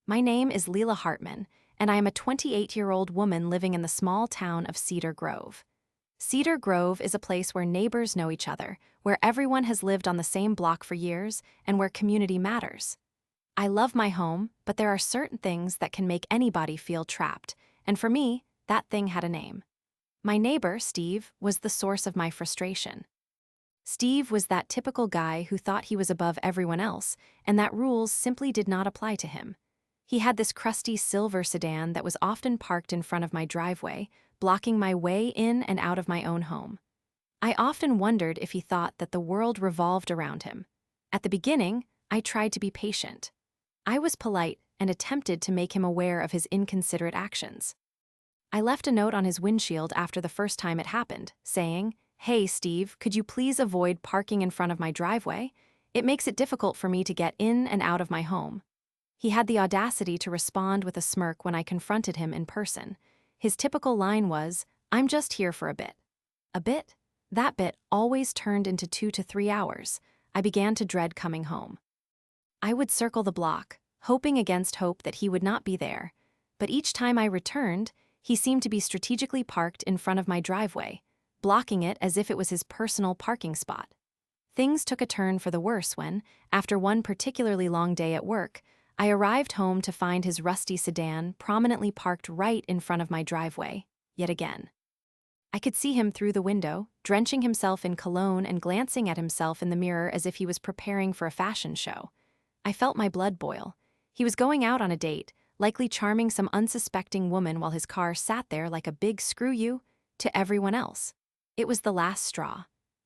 My name is Leela Hartman, and I am a 28-year-old woman living in the small town of Cedar Grove. Cedar Grove is a place where neighbors know each other, where everyone has lived on the same block for years, and where community matters. I love my home, but there are certain things that can make anybody feel trapped, and for me, that thing had a name. My neighbor, Steve, was the source of my frustration. Steve was that typical guy who thought he was above everyone else, and that rules simply did not apply to him. He had this crusty silver sedan that was often parked in front of my driveway, blocking my way in and out of my own home. I often wondered if he thought that the world revolved around him. At the beginning, I tried to be patient. I was polite and attempted to make him aware of his inconsiderate actions. I left a note on his windshield after the first time it happened, saying, "Hey, Steve, could you please avoid parking in front of my driveway? It makes it difficult for me to get in and out of my home." He had the audacity to respond with a smirk when I confronted him in person. His typical line was, "I'm just here for a bit." A bit? That bit always turned into 2 to 3 hours. I began to dread coming home. I would circle the block, hoping against hope that he would not be there. But each time I returned, he seemed to be strategically parked in front of my driveway, blocking it as if it was his personal parking spot. Things took a turn for the worse when, after one particularly long day at work, I arrived home to find his rusty sedan prominently parked right in front of my driveway, yet again. I could see him through the window, drenching himself in cologne and glancing at himself in the mirror as if he was preparing for a fashion show. I felt my blood boil. He was going out on a date, likely charming some unsuspecting woman while his car sat there like a big screw you to everyone else. It was the last straw.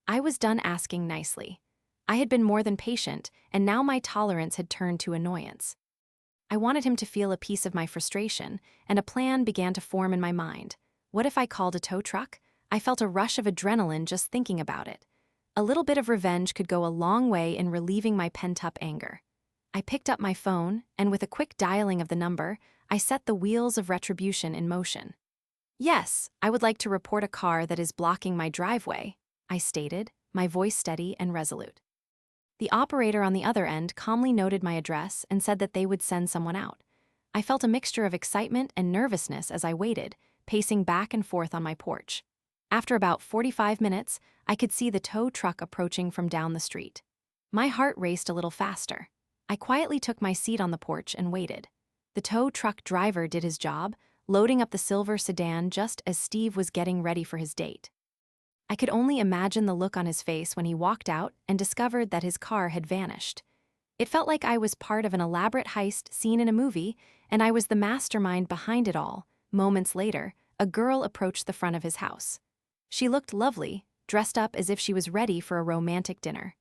I was done asking nicely. I had been more than patient, and now my tolerance had turned to annoyance. I wanted him to feel a piece of my frustration, and a plan began to form in my mind. What if I called a tow truck? I felt a rush of adrenaline just thinking about it. A little bit of revenge could go a long way in relieving my pent-up anger. I picked up my phone, and with a quick dialing of the number, I set the wheels of retribution in motion. "Yes, I would like to report a car that is blocking my driveway," I stated, my voice steady and resolute. The operator on the other end calmly noted my address and said that they would send someone out. I felt a mixture of excitement and nervousness as I waited, pacing back and forth on my porch. After about 45 minutes, I could see the tow truck approaching from down the street. My heart raced a little faster. I quietly took my seat on the porch and waited. The tow truck driver did his job, loading up the silver sedan just as Steve was getting ready for his date. I could only imagine the look on his face when he walked out and discovered that his car had vanished. It felt like I was part of an elaborate heist scene in a movie, and I was the mastermind behind it all. Moments later, a girl approached the front of his house. She looked lovely, dressed up as if she was ready for a romantic dinner.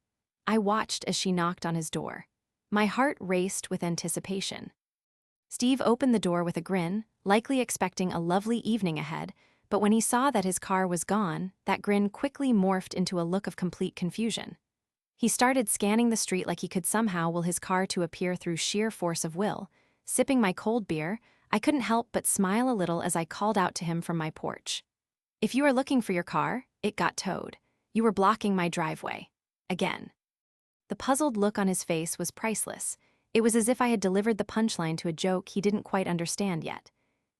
I watched as she knocked on his door. My heart raced with anticipation. Steve opened the door with a grin, likely expecting a lovely evening ahead, but when he saw that his car was gone, that grin quickly morphed into a look of complete confusion. He started scanning the street like he could somehow will his car to appear through sheer force of will. Sipping my cold beer, I couldn't help but smile a little as I called out to him from my porch. "If you are looking for your car, it got towed. You were blocking my driveway. Again." The puzzled look on his face was priceless. It was as if I had delivered the punchline to a joke he didn't quite understand yet.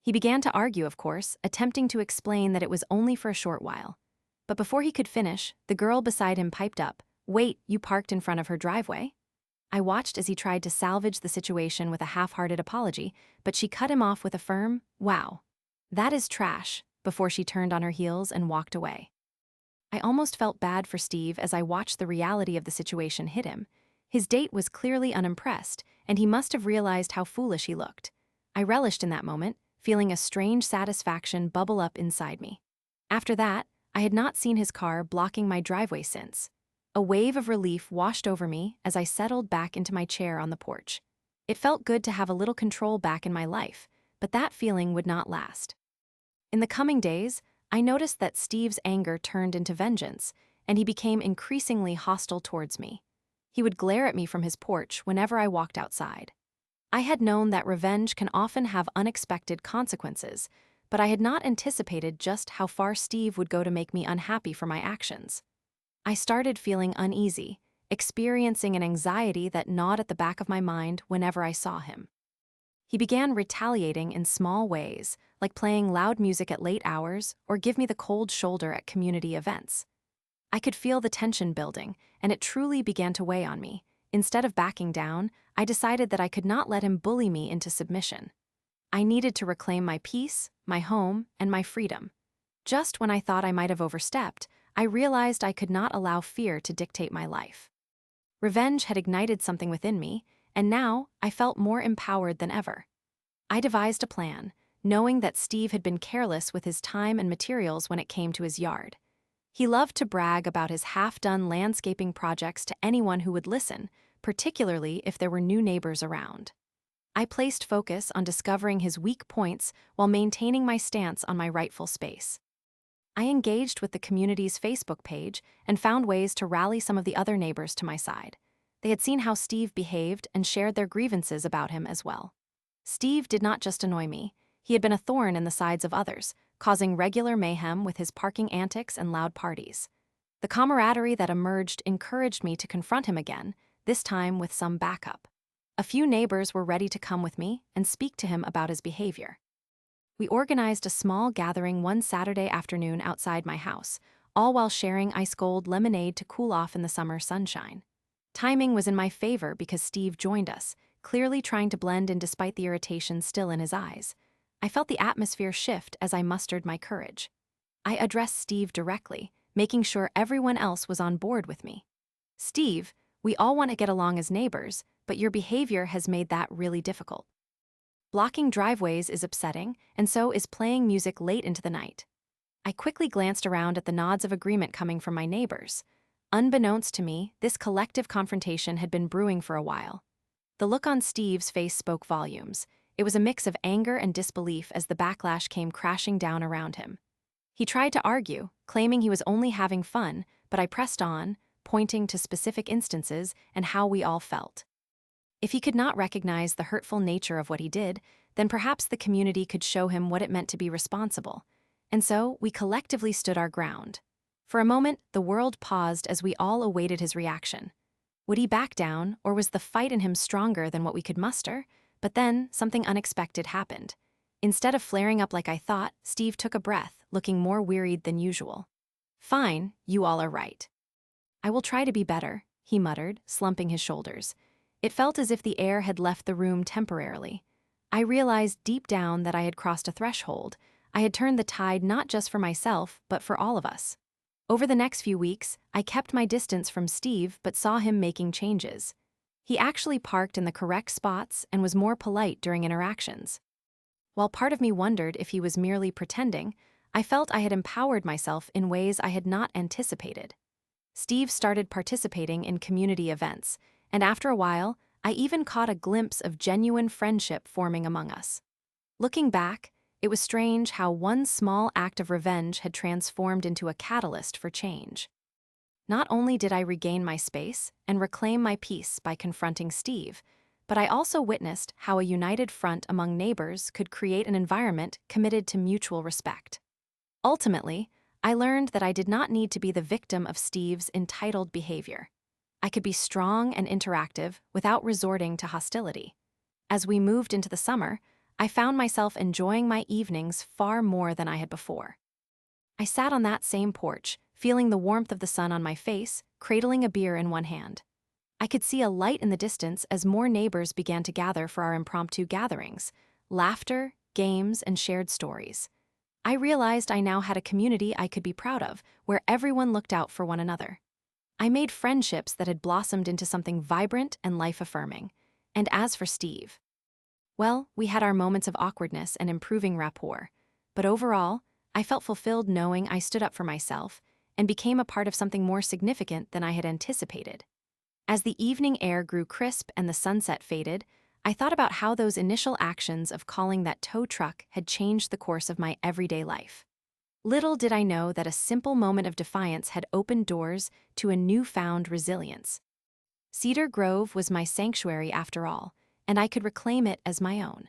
He began to argue, of course, attempting to explain that it was only for a short while. But before he could finish, the girl beside him piped up, "Wait, you parked in front of her driveway?" I watched as he tried to salvage the situation with a half-hearted apology, but she cut him off with a firm, "Wow, that is trash," before she turned on her heels and walked away. I almost felt bad for Steve as I watched the reality of the situation hit him. His date was clearly unimpressed, and he must have realized how foolish he looked. I relished in that moment, feeling a strange satisfaction bubble up inside me. After that, I had not seen his car blocking my driveway since. A wave of relief washed over me as I settled back into my chair on the porch. It felt good to have a little control back in my life, but that feeling would not last. In the coming days, I noticed that Steve's anger turned into vengeance, and he became increasingly hostile towards me. He would glare at me from his porch whenever I walked outside. I had known that revenge can often have unexpected consequences, but I had not anticipated just how far Steve would go to make me unhappy for my actions. I started feeling uneasy, experiencing an anxiety that gnawed at the back of my mind whenever I saw him. He began retaliating in small ways, like playing loud music at late hours or give me the cold shoulder at community events. I could feel the tension building, and it truly began to weigh on me. Instead of backing down, I decided that I could not let him bully me into submission. I needed to reclaim my peace, my home, and my freedom. Just when I thought I might have overstepped, I realized I could not allow fear to dictate my life. Revenge had ignited something within me, and now I felt more empowered than ever. I devised a plan, knowing that Steve had been careless with his time and materials when it came to his yard. He loved to brag about his half-done landscaping projects to anyone who would listen, particularly if there were new neighbors around. I placed focus on discovering his weak points while maintaining my stance on my rightful space. I engaged with the community's Facebook page and found ways to rally some of the other neighbors to my side. They had seen how Steve behaved and shared their grievances about him as well. Steve did not just annoy me, he had been a thorn in the sides of others, causing regular mayhem with his parking antics and loud parties. The camaraderie that emerged encouraged me to confront him again, this time with some backup. A few neighbors were ready to come with me and speak to him about his behavior. We organized a small gathering one Saturday afternoon outside my house, all while sharing ice-cold lemonade to cool off in the summer sunshine. Timing was in my favor because Steve joined us, clearly trying to blend in despite the irritation still in his eyes. I felt the atmosphere shift as I mustered my courage. I addressed Steve directly, making sure everyone else was on board with me. "Steve, we all want to get along as neighbors, but your behavior has made that really difficult. Blocking driveways is upsetting, and so is playing music late into the night." I quickly glanced around at the nods of agreement coming from my neighbors. Unbeknownst to me, this collective confrontation had been brewing for a while. The look on Steve's face spoke volumes. It was a mix of anger and disbelief as the backlash came crashing down around him. He tried to argue, claiming he was only having fun, but I pressed on, pointing to specific instances and how we all felt. If he could not recognize the hurtful nature of what he did, then perhaps the community could show him what it meant to be responsible. And so we collectively stood our ground. For a moment, the world paused as we all awaited his reaction. Would he back down, or was the fight in him stronger than what we could muster? But then, something unexpected happened. Instead of flaring up like I thought, Steve took a breath, looking more wearied than usual. "Fine, you all are right. I will try to be better," he muttered, slumping his shoulders. It felt as if the air had left the room temporarily. I realized deep down that I had crossed a threshold. I had turned the tide not just for myself, but for all of us. Over the next few weeks, I kept my distance from Steve but saw him making changes. He actually parked in the correct spots and was more polite during interactions. While part of me wondered if he was merely pretending, I felt I had empowered myself in ways I had not anticipated. Steve started participating in community events, and after a while, I even caught a glimpse of genuine friendship forming among us. Looking back, it was strange how one small act of revenge had transformed into a catalyst for change. Not only did I regain my space and reclaim my peace by confronting Steve, but I also witnessed how a united front among neighbors could create an environment committed to mutual respect. Ultimately, I learned that I did not need to be the victim of Steve's entitled behavior. I could be strong and interactive without resorting to hostility. As we moved into the summer, I found myself enjoying my evenings far more than I had before. I sat on that same porch, feeling the warmth of the sun on my face, cradling a beer in one hand. I could see a light in the distance as more neighbors began to gather for our impromptu gatherings, laughter, games, and shared stories. I realized I now had a community I could be proud of, where everyone looked out for one another. I made friendships that had blossomed into something vibrant and life-affirming. And as for Steve, well, we had our moments of awkwardness and improving rapport. But overall, I felt fulfilled knowing I stood up for myself and became a part of something more significant than I had anticipated. As the evening air grew crisp and the sunset faded, I thought about how those initial actions of calling that tow truck had changed the course of my everyday life. Little did I know that a simple moment of defiance had opened doors to a newfound resilience. Cedar Grove was my sanctuary after all, and I could reclaim it as my own.